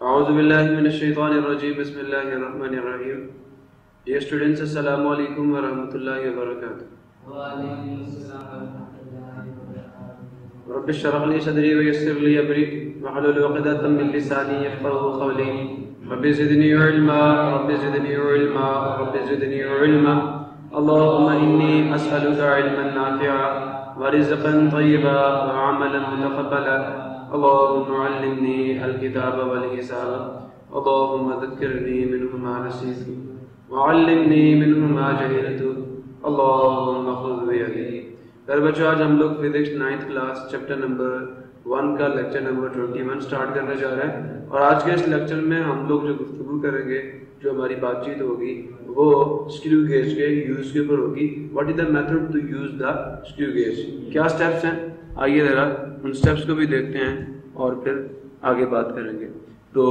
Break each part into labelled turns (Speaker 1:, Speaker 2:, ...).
Speaker 1: औज़ुबिल्लाहिमिनश्शैतानिर्रजीम बिस्मिल्लाहिर्रहमानिर्रहीम। Dear students, assalamu alaikum wa rahmatullahi wa barakatuh. Rabbi इश्रह ली सदरी व यस्सिर ली अमरी वहलुल उक़दतम मिन लिसानी यफ़क़हू क़ौली रब्बि ज़िदनी इल्मा अल्लाहुम्मा इन्नी अस्अलुका इल्मन नाफ़िअ व रिज़्क़न तय्यबा व अमलन मुतक़ब्बला अल्लाहुम्मा अल्लिमनी अल-किताब वल हिसाब अल्लाहुम्मा ज़क्किरनी मिन्हु मा नसीतु व अल्लिमनी मिन्हु मा जहिलतु अल्लाहुम्मा ख़ुज़ बियदी। फिर बच्चों, आज हम लोग physics 9th class chapter number 1 का लेक्चर नंबर 21 स्टार्ट करने जा रहे हैं। और आज के इस लेक्चर में हम लोग जो गुफ्तगू करेंगे, जो हमारी बातचीत होगी, वो स्क्रू गेज के यूज़ के ऊपर होगी। What is the method to use the screw gauge, क्या स्टेप्स हैं, आइए ज़रा उन स्टेप्स को भी देखते हैं और फिर आगे बात करेंगे। तो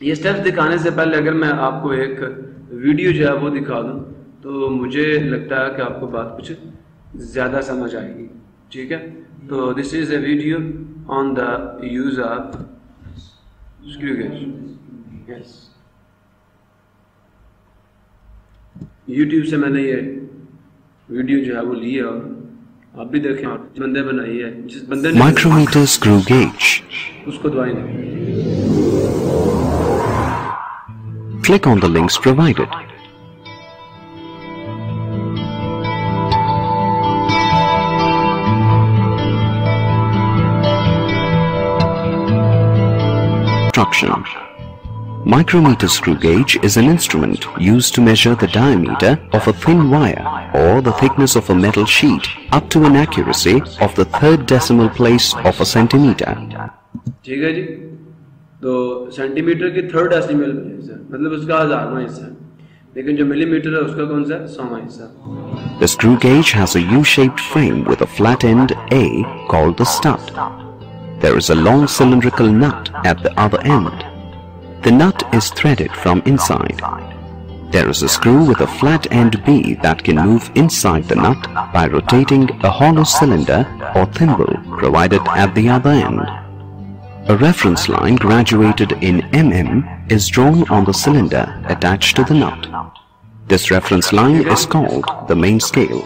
Speaker 1: ये स्टेप्स दिखाने से पहले अगर मैं आपको एक वीडियो जो है वो दिखा दूँ तो मुझे लगता है कि आपको बात कुछ ज़्यादा समझ आएगी। ठीक है, तो this is a video on the use of screw gauge. Yes, YouTube से मैंने ये वीडियो जो है वो ली है और आप भी देखें, बंदे बनाई है, जिस बंदे ने
Speaker 2: माइक्रोमीटर स्क्रू गेज,
Speaker 1: उसको दवाई नहीं।
Speaker 2: Click on the links provided. Instruction. Micrometer screw gauge is an instrument used to measure the diameter of a thin wire or the thickness of a metal sheet up to an accuracy of the third decimal place of a centimeter.
Speaker 1: ठीक है जी, तो centimetre की third decimal place है, मतलब उसका 1000वां हिस्सा, लेकिन जो मिलीमीटर है उसका कौन सा 100वां हिस्सा।
Speaker 2: The screw gauge has a U-shaped frame with a flat end A called the stud. There is a long cylindrical nut at the other end. The nut is threaded from inside. There is a screw with a flat end B that can move inside the nut by rotating a hollow cylinder or thimble provided at the other end. A reference line graduated in mm is drawn on the cylinder attached to the nut. This reference line is called the main scale.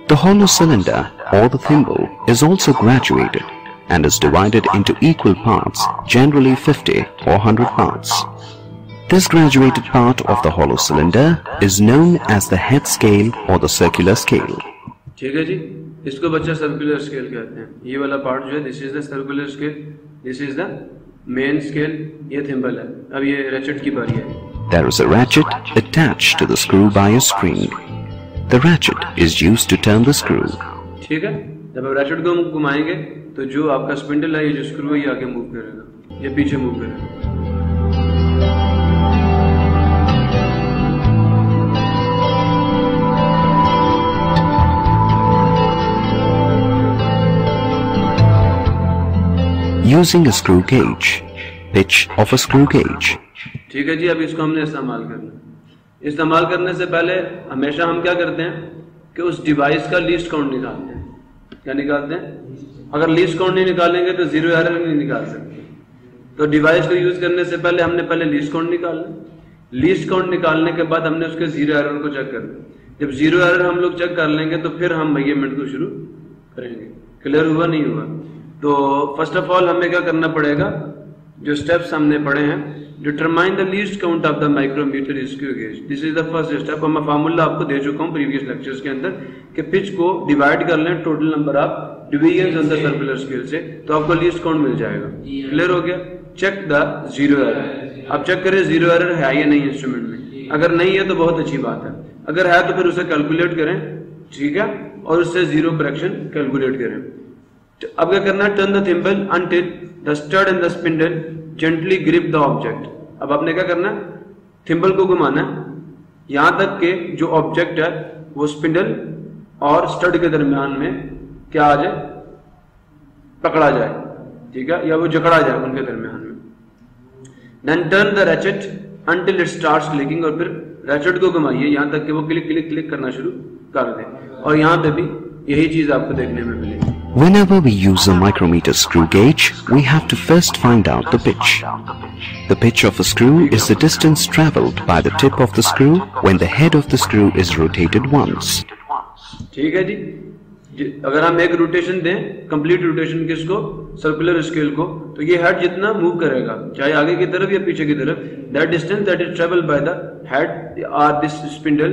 Speaker 2: The hollow cylinder or the thimble is also graduated and is divided into equal parts, generally 50 or 100 parts. This graduated part of the hollow cylinder is known as the head scale or the circular scale.
Speaker 1: ठीक है जी, इसको बच्चा circular scale कहते हैं। ये वाला part जो है, this is the circular scale, this is the main scale, ये थिम्बल है। अब ये रैचेट की बारी है।
Speaker 2: There is a ratchet attached to the screw by a spring. The ratchet is used to turn the screw.
Speaker 1: ठीक है, जब आप रैचेट को घुमाएंगे तो जो आपका स्पिंडल है, ये जो स्क्रू है, ये आगे मूव करेगा, ये पीछे मूव करेगा।
Speaker 2: Using a screw gauge, pitch of a screw gauge.
Speaker 1: ठीक है जी, अब इसको हमने इस्तेमाल करना। इस्तेमाल करने से पहले हमेशा हम क्या करते हैं कि उस डिवाइस का लीस्ट काउंट निकालते हैं। क्या निकालते हैं? अगर लीस्ट काउंट नहीं निकालेंगे तो जीरो एरर नहीं निकाल सकते। तो डिवाइस को यूज करने से पहले हमने लीस्ट काउंट निकालना। लीस्ट काउंट निकालने के बाद हमने उसके जीरो एरर को चेक करना। जब जीरो एरर हम लोग चेक कर लेंगे तो फिर हम मेजरमेंट को शुरू करेंगे। क्लियर हुआ नहीं हुआ? तो फर्स्ट ऑफ ऑल हमें क्या करना पड़ेगा, जो स्टेप्स हमने पढ़े हैं, determine the least count of the micrometer screw gauge. This is the first step. मैं फार्मूला आपको दे चुका हूं प्रीवियस लेक्चर्स के अंदर कि पिच को डिवाइड कर लें total number of division on the circular scale से, तो आपको लीस्ट काउंट मिल जाएगा। क्लियर हो गया? Check the zero error. अब चेक करें जीरो एरर है या नहीं इंस्ट्रूमेंट में। अगर नहीं है तो बहुत अच्छी बात है, अगर है तो फिर उसे कैलकुलेट करें, ठीक है, और उससे जीरो करेक्शन कैलकुलेट करें। अब क्या करना है, turn the thimble until the stud and the spindle gently grip the object. अब आपने क्या करना है, थिम्बल को घुमाना है यहां तक के जो ऑब्जेक्ट है वो स्पिंडल और स्टड के दरमियान में क्या आ जाए, पकड़ा जाए, ठीक है, या वो जकड़ा जाए उनके दरमियान में। Then turn the ratchet until it starts clicking, और फिर रैचेट को घुमाइए यहां तक कि वो क्लिक क्लिक क्लिक करना शुरू कर दे। और यहां पे भी यही चीज आपको देखने में मिलेगी।
Speaker 2: Whenever we use a micrometer screw gauge, we have to first find out the pitch. The pitch of a screw is the distance travelled by the tip of the screw when the head of the screw is rotated once.
Speaker 1: ठीक है जी, अगर हम एक rotation दें, complete rotation किसको, circular scale को, तो ये हेड जितना मूव करेगा, चाहे आगे की तरफ या पीछे की तरफ, that distance that is travelled by the head और this spindle,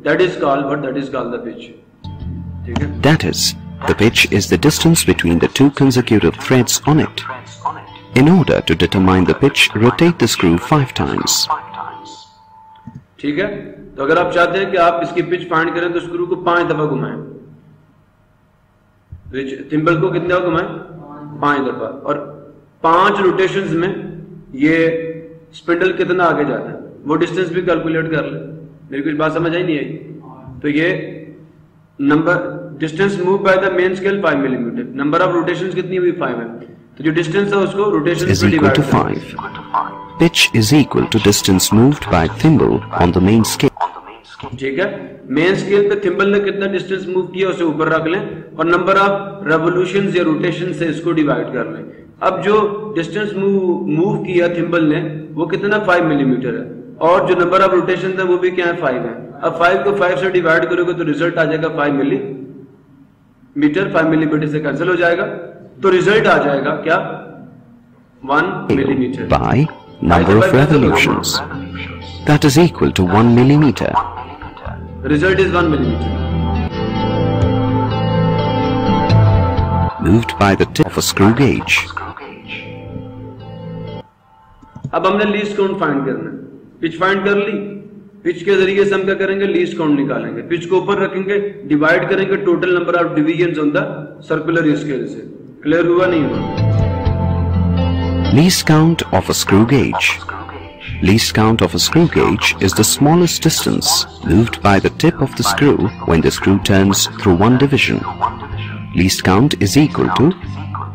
Speaker 1: that is called the pitch. ठीक है,
Speaker 2: that is the pitch is the distance between the two consecutive threads on it. In order to determine the pitch, rotate the screw 5 times.
Speaker 1: ठीक है, तो अगर आप चाहते हैं कि आप इसकी पिच फाइंड करें तो स्क्रू को 5 दफा घुमाएं. थिम्बल को कितने दफा घुमाएं? 5 दफा. और 5 रोटेशंस में ये स्पिंडल कितना आगे जाता है वो डिस्टेंस भी कैलकुलेट कर ले. मेरी कुछ बात समझ आई नहीं आई? तो ये number distance move by the main scale 5 millimetre, number of rotations कितनी हुई? 5 है. तो जो डिस्टेंस है उसको रोटेशंस में डिवाइड करें.
Speaker 2: 5. Pitch is equal to distance moved by thimble on the main scale.
Speaker 1: ठीक है, मेन स्केल पे थिम्बल ने कितना डिस्टेंस मूव किया उसे ऊपर रख लें और नंबर ऑफ रेवोल्यूशंस या रोटेशन से इसको डिवाइड कर लें. अब जो डिस्टेंस मूव किया थिम्बल ने वो कितना? 5 मिलीमीटर है, और जो नंबर ऑफ रोटेशन है वो भी क्या है? 5 है. अब 5 को 5 से डिवाइड करोगे तो रिजल्ट आ जाएगा 5 मिलीमीटर. 5 मिलीमीटर से कैंसिल हो जाएगा, तो रिजल्ट आ जाएगा क्या? 1 millimetre
Speaker 2: by number of revolutions. That is equal to 1 millimeter.
Speaker 1: Result is 1 millimeter.
Speaker 2: Moved by the tip of a screw gauge.
Speaker 1: अब हमने लीस्ट काउंट फाइंड करना है. पिच फाइंड कर ली, पिच के जरिए से हम क्या करेंगे? लीस्ट काउंट निकालेंगे. पिच को ऊपर रखेंगे, डिवाइड करेंगे total number of division on the circular scale से. क्लियर हुआ नहीं हुआ?
Speaker 2: Least count of a screw gauge. Least count of a screw gauge is the smallest distance moved by the tip of the screw when the screw turns through one division. Least count is equal to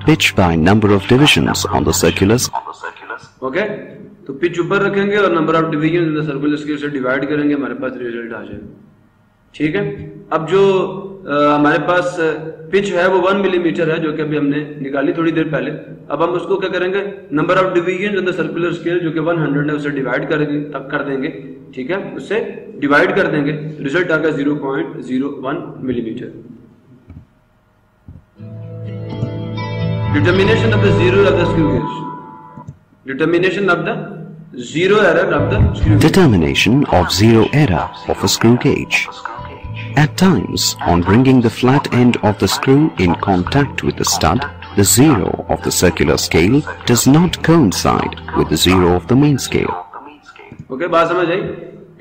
Speaker 2: pitch by number of divisions on the circular scale.
Speaker 1: Okay? तो pitch ऊपर रखेंगे और number of division in the circular scale से divide करेंगे, हमारे पास result आ जाएगा. ठीक है, अब जो हमारे पास पिच है वो 1 मिलीमीटर है, जो कि अभी हमने निकाली थोड़ी देर पहले. अब हम उसको क्या करेंगे? Number of division in the circular scale जो कि 100 है उसे डिवाइड कर देंगे. ठीक है, उससे डिवाइड कर देंगे, रिजल्ट आएगा 0.01 millimetre. Determination of the zero of the screw gauge. Determination of the zero error of the screw gauge.
Speaker 2: Determination of zero error of a screw gauge. At times, on bringing the flat end of the screw in contact with the stud, the zero of the circular scale does not coincide with the zero of the main scale.
Speaker 1: Okay, बात समझ आई?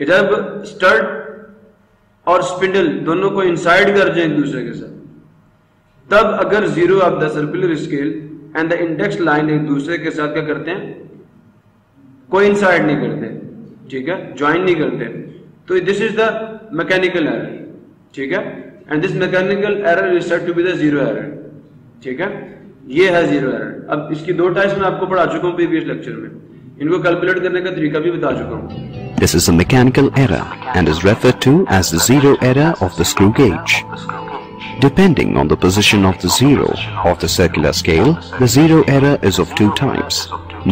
Speaker 1: जब stud और spindle दोनों को inside कर जाए एक दूसरे के साथ, तब अगर zero of the circular scale and the index line एक दूसरे के साथ क्या करते हैं? कोइंसाइड नहीं करते. ठीक है, ज्वाइन नहीं करते. तो this is the mechanical error. ठीक है, and this mechanical error is said to be the zero error. ठीक है, ये है जीरो एरर. अब इसकी 2 टाइप्स मैं आपको पढ़ा चुका हूं प्रीवियस लेक्चर में. इनको कैलकुलेट करने का तरीका भी बता चुका हूं.
Speaker 2: This is a mechanical error and is referred to as the zero error of the screw gauge. Depending on the position of the zero of the circular scale, the zero error is of 2 types,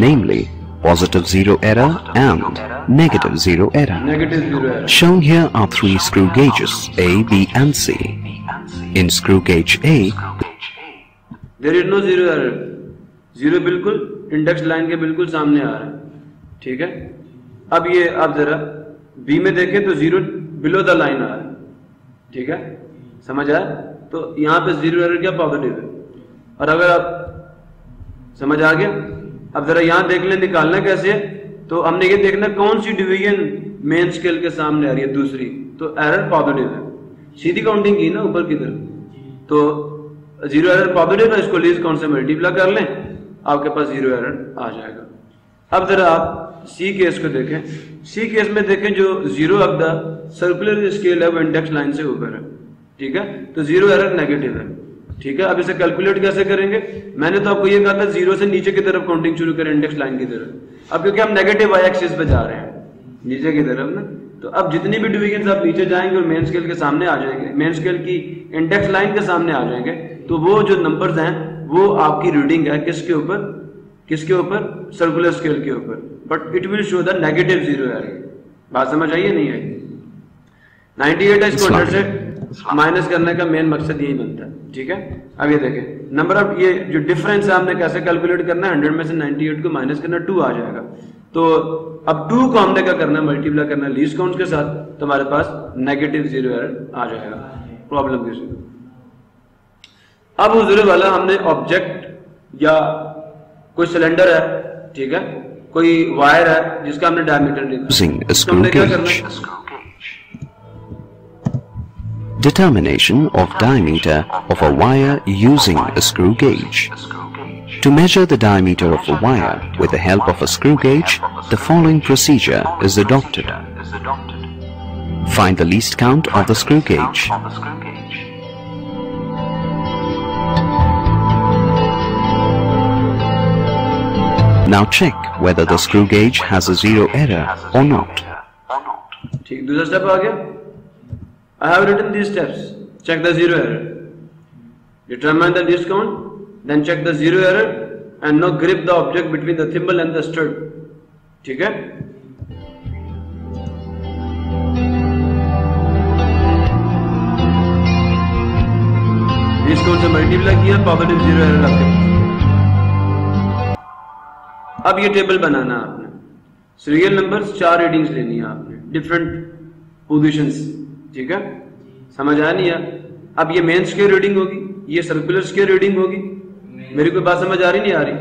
Speaker 2: namely positive zero error and negative zero error.
Speaker 1: Negative zero error.
Speaker 2: Shown here are 3 screw gauges, A, B and C. In screw gauge A,
Speaker 1: there is no zero error. Zero बिल्कुल index line के बिल्कुल सामने आ रहा है. ठीक है, अब ये आप जरा बी में देखें तो जीरो बिलो द लाइन आ रहा है. ठीक है, समझ आया? तो यहाँ पे जीरो एरर क्या? पॉजिटिव है. और अगर आप समझ आ गया, अब जरा यहाँ देख लें निकालना कैसे है. तो हमने ये देखना कौन सी डिवीजन मेन स्केल के सामने आ रही है, दूसरी, तो एरर पॉजिटिव है. सीधी काउंटिंग की ना ऊपर की तरफ, तो जीरो एरर पॉजिटिव है, इसको लीस्ट काउंट से मल्टीप्लाई कर लें, आपके पास जीरो एरर आ जाएगा. अब जरा आप सी केस को देखें. सी केस में देखें जो zero of the circular scale है वो इंडेक्स लाइन से ऊपर है. ठीक है, तो जीरो एरर नेगेटिव है. ठीक है, अब इसे कैलकुलेट कैसे करेंगे? मैंने तो आपको ये कहा था जीरो से नीचे की तरफ काउंटिंग शुरू करें, इंडेक्स लाइन की तरफ. अब क्योंकि हम नेगेटिव वाई एक्सिस पे जा रहे हैं नीचे की तरफ ना, तो अब जितनी भी डिवीजन आप नीचे जाएंगे और मेन स्केल के सामने आ जाएंगे, मेन स्केल की इंडेक्स लाइन के सामने आ जाएंगे, तो वो जो नंबर्स हैं वो आपकी रीडिंग है किसके ऊपर, सर्कुलर स्केल के ऊपर, but it will show the negative zero error. बात समझ आई है नहीं आई? 98 है, इसको 100 से माइनस करने का मेन मकसद यही बनता है। ठीक है, अब ये देखें नंबर ऑफ, ये जो डिफरेंस है हमने कैसे कैलकुलेट करना है, 100 में से 98 को माइनस करना, 2 आ जाएगा। तो अब 2 को हमने क्या करना है, मल्टीप्लाई करना है लीस्ट काउंट के साथ, तो हमारे पास नेगेटिव जीरो एरर आ जाएगा। प्रॉब्लम किसी को? अब हुजूर वाला हमने ऑब्जेक्ट या कोई सिलेंडर है, ठीक है, कोई वायर है जिसका हमने डायमीटर निकाला, तो हमने क्या करना है,
Speaker 2: determination of diameter of a wire using a screw gauge. To measure the diameter of a wire with the help of a screw gauge, the following procedure is adopted. Find the least count of the screw gauge. Now check whether the screw gauge has a zero error or not.
Speaker 1: ठीक, दूसरा step आ गया। I have written these steps. Check the zero error. Determine the least count. Then check the zero error. And now grip the object between the thimble and the stud. ठीक है? least count से multiply किया, positive zero error आपके पास। अब ये table बनाना है आपने, serial numbers 4 readings लेनी है आपने, डिफरेंट पोजीशंस। ठीक है, समझ आया नहीं है? अब ये मेन स्केल रीडिंग होगी, ये सर्कुलर स्केल रीडिंग होगी। मेरी कोई बात समझ आ रही नहीं आ रही?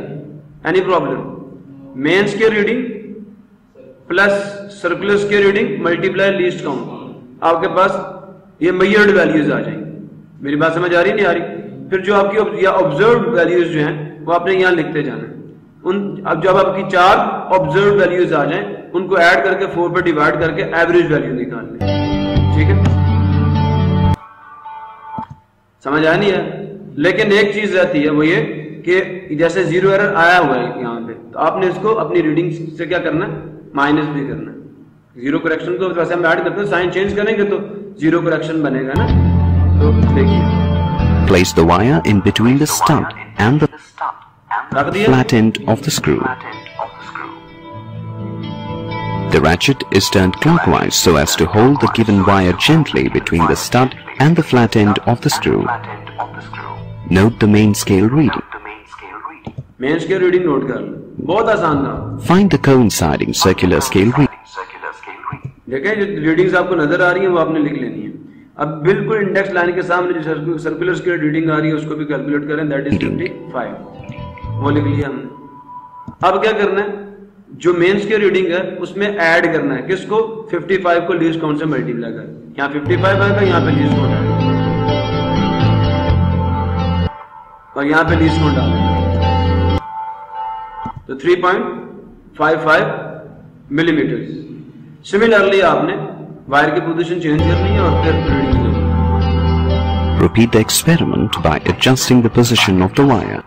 Speaker 1: Any problem? Main scale reading plus circular scale reading multiply least count, आपके पास ये मेजर्ड वैल्यूज आ जाएंगी। मेरी बात समझ आ रही नहीं आ रही? फिर जो आपकी ऑब्जर्व्ड वैल्यूज जो हैं वो आपने यहाँ लिखते जाना है। अब जब आपकी 4 ऑब्जर्व वैल्यूज आ जाएं, उनको ऐड करके 4 पे डिवाइड करके एवरेज वैल्यू निकालनी। ठीक है, समझ आया नहीं है? लेकिन एक चीज रहती है, वो ये कि जैसे जीरो एरर आया हुआ है यहाँ पे, तो आपने इसको अपनी रीडिंग से क्या करना है, माइनस भी करना है। जीरो करेक्शन को वैसे हम ऐड करते हैं, साइन चेंज करेंगे तो जीरो करेक्शन बनेगा ना। तो देखिए,
Speaker 2: place the wire in between the stud and the flat end of the screw. The ratchet is turned clockwise so as to hold the given wire gently between the stud and the flat end of the screw. Note the main scale reading.
Speaker 1: Main scale reading note कर लो, बहुत आसान था।
Speaker 2: Find the coinciding circular scale reading.
Speaker 1: देखें जो readings आपको नजर आ रही है वो आपने लिख लेनी है। अब बिल्कुल इंडेक्स लाइन के सामने जो सर्कुलर स्केल रीडिंग आ रही है उसको भी कैलकुलेट करें, दैट इज 55, वो लिख लिया हमने। अब क्या करना है, जो मेंस की रीडिंग है उसमें ऐड करना है, किसको, 55 को लीस्ट काउंट से मल्टीप्लाई कर, यहाँ 55 आएगा, यहाँ पे लीस्ट काउंट आएगा और यहाँ पे लीस्ट काउंट आएगा, तो 3.55 मिलीमीटर। सिमिलरली आपने वायर की पोजीशन चेंज करनी है और फिर रीडिंग लेनी है।
Speaker 2: Repeat the experiment by adjusting the position of the wire.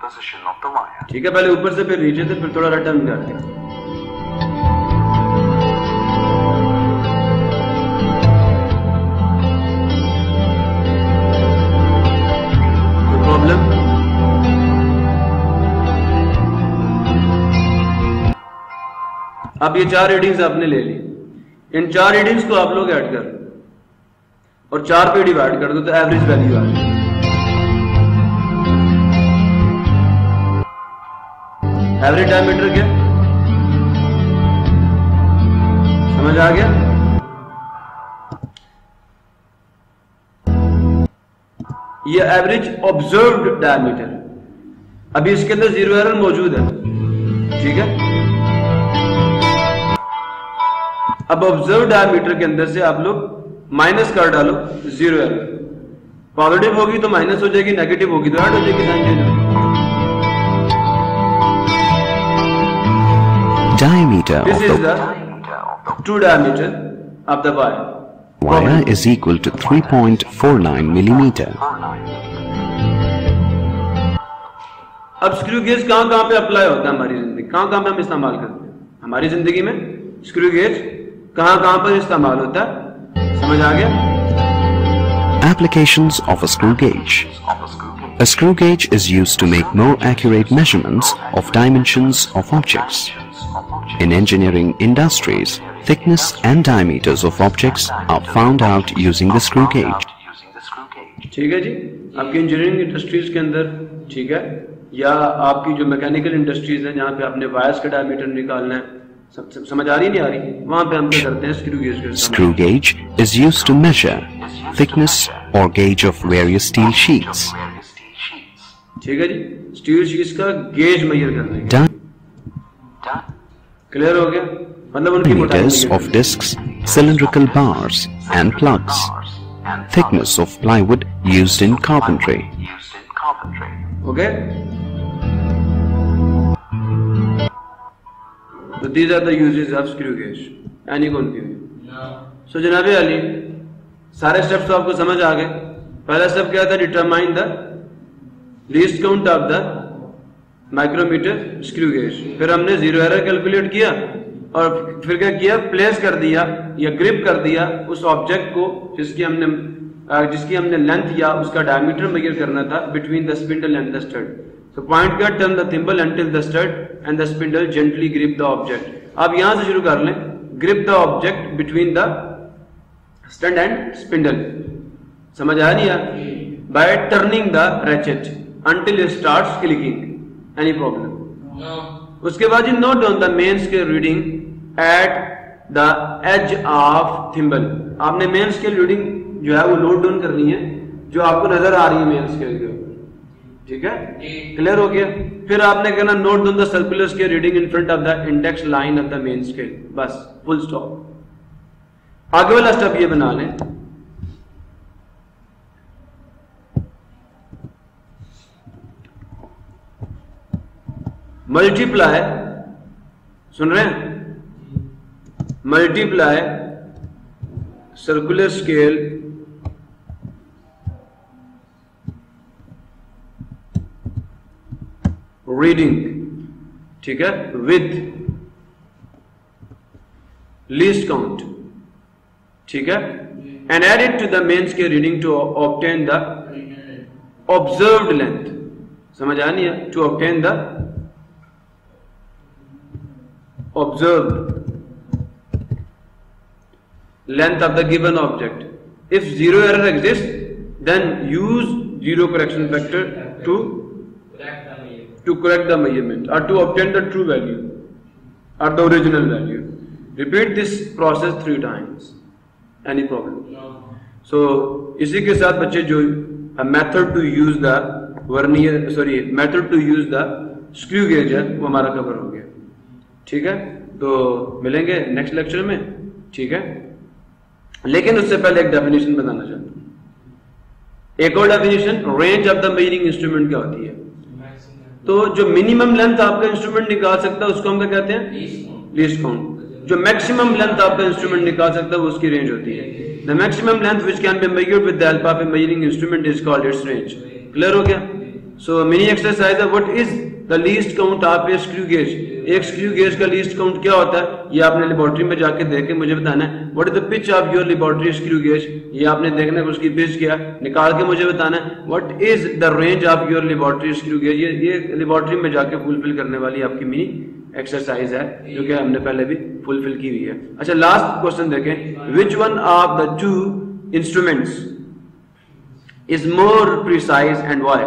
Speaker 1: ठीक है, पहले ऊपर से फिर नीचे से फिर थोड़ा रिटर्न करके। कोई प्रॉब्लम? अब ये 4 रीडिंग्स आपने ले ली, इन 4 रीडिंग्स को आप लोग ऐड कर और 4 पे डिवाइड कर दो तो एवरेज वैल्यू आ जाए। एवरेज डायमीटर क्या, समझ आ गया? ये एवरेज ऑब्जर्व्ड डायमीटर, अभी इसके अंदर जीरो एरर मौजूद है। ठीक है, अब ऑब्जर्व डायमीटर के अंदर से आप लोग माइनस कर डालो जीरो एरर, पॉजिटिव होगी तो माइनस हो जाएगी, नेगेटिव होगी तो ऐड हो जाएगी, साइन चेंज होगी।
Speaker 2: Diameter
Speaker 1: This
Speaker 2: of
Speaker 1: is
Speaker 2: the
Speaker 1: the true diameter of the wire.
Speaker 2: wire is equal to 3.49 millimeter.
Speaker 1: अब स्क्रू गेज कहां पे अप्लाई होता है हमारी जिंदगी, कहां पे हम इस्तेमाल करते हैं हमारी जिंदगी में? स्क्रू गेज कहां पर इस्तेमाल होता है, समझ आ गया?
Speaker 2: Applications of a screw gauge. A screw gauge is used to make more accurate measurements of dimensions of objects. In engineering industries, thickness and diameters of objects are found out using the screw gauge.
Speaker 1: ठीक है जी, आपकी engineering industries के अंदर, ठीक है, या आपकी जो मैकेनिकल इंडस्ट्रीज है जहाँ पे आपने वायर्स का डायमीटर निकालना है, समझ आ रही नहीं आ रही, वहाँ पे हम क्या करते हैं, स्क्रू गेज का।
Speaker 2: Screw gauge is used to measure thickness or gauge of various steel sheets.
Speaker 1: ठीक है जी, स्टील शीट्स का गेज मेजर करने का। क्लियर हो गया? मतलब उनकी मोटाई
Speaker 2: of discs, cylindrical bars and plugs. Thickness of plywood used in carpentry.
Speaker 1: Okay? So these are the uses of screw gauge. Any confusion? No. So जनाबे अली, सारे स्टेप्स तो आपको समझ आ गए। पहला स्टेप क्या था? Determine the least count of the micrometer screw gauge. फिर हमने जीरो एरर कैलकुलेट किया और फिर क्या किया? प्लेस कर दिया या ग्रिप कर दिया उस ऑब्जेक्ट को जिसकी हमने लेंथ या उसका डायमीटर मेजर करना था between the spindle and the stud. So point का turn the thimble until the stud and the spindle gently grip the object. अब यहां से शुरू कर लें, grip the object between the stud and spindle. समझ आ रही है? By turning the ratchet until it starts clicking. Any problem? No. उसके बाद जी note down the main scale reading at the edge of thimble. आपने मेन स्केल रीडिंग जो है वो नोट डाउन करनी है जो आपको नजर आ रही है मेन स्केल के ऊपर। ठीक है, क्लियर हो गया? फिर आपने कहना note down the circular scale reading in front of the index line of the main scale. बस फुल स्टॉप। आगे वाला स्टेप ये बना लें, मल्टीप्लाई, सुन रहे हैं? मल्टीप्लाई सर्कुलर स्केल रीडिंग, ठीक है, विथ लीस्ट काउंट, ठीक है, and add it to the main scale reading to obtain the observed length. समझ आ नहीं है? To obtain the observed length of the given object. If zero error exists, then use zero correction factor to correct the measurement or to obtain the true value or the original value. Repeat this process 3 times. Any problem? No. So इसी के साथ बच्चे जो method to use the vernier, method to use the screw gauge है वो हमारा cover हो गया। ठीक है, तो मिलेंगे नेक्स्ट लेक्चर में। ठीक है, लेकिन उससे पहले एक डेफिनेशन बताना चाहता हूं। एक और definition, range of the measuring instrument क्या होती है? तो जो मिनिमम लेंथ आपका इंस्ट्रूमेंट निकाल सकता है उसको हम क्या कहते हैं? Least count. जो मैक्सिमम लेंथ आपका इंस्ट्रूमेंट निकाल सकता है वो उसकी रेंज होती है। The maximum length which can be measured with the help of A measuring instrument is called its range. Clear हो गया? सो मिनी एक्सरसाइज है, what is the least count of A screw gauge. एक screw gauge का least count क्या होता है ये आपने लेबोरेटरी में जाके देख के मुझे बताना है। What is the pitch of your laboratory screw gauge, ये आपने देखना है, उसकी पिच क्या निकाल के मुझे बताना है। What is the range of your laboratory screw gauge, ये लेबोरेटरी में जाके फुलफिल करने वाली आपकी मिनी एक्सरसाइज है जो कि हमने पहले भी फुलफिल की हुई है। अच्छा, लास्ट क्वेश्चन देखें, which one of the 2 instruments is more precise and why?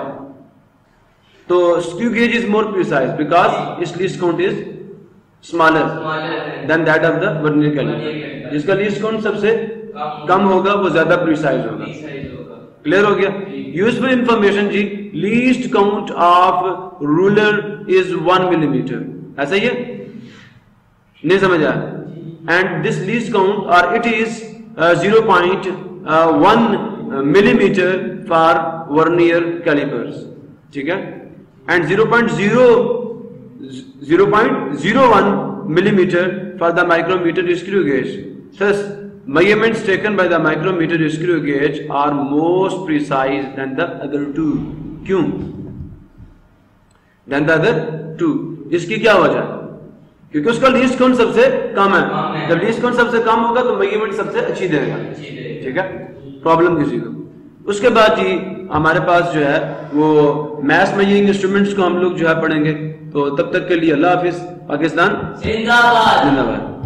Speaker 1: तो screw gauge is more precise because its least count is smaller than that of the vernier caliper. जिसका लीस्ट काउंट सबसे कम होगा वो ज्यादा precise होगा। Clear हो गया? यूजफुल इंफॉर्मेशन जी, least count of ruler is 1 millimetre. ऐसा ही है? नहीं समझ आया? एंड दिस लीस्ट काउंट और it is 0.1 millimetre for vernier callipers. ठीक है, and 0.01 millimeter for the micrometer screw gauge. Thus, measurements taken by the micrometer screw gauge are most precise than the other 2. क्यों? Than the other 2. इसकी क्या वजह? क्योंकि उसका least count सबसे कम है। जब लीस्ट काउंट सबसे कम होगा तो मेजरमेंट सबसे अच्छी देगा। ठीक है, प्रॉब्लम किसी को। उसके बाद जी हमारे पास जो है वो मैथ्स मेजरिंग इंस्ट्रूमेंट्स को हम लोग जो है पढ़ेंगे। तो तब तक के लिए अल्लाह हाफिज। पाकिस्तान जिंदाबाद।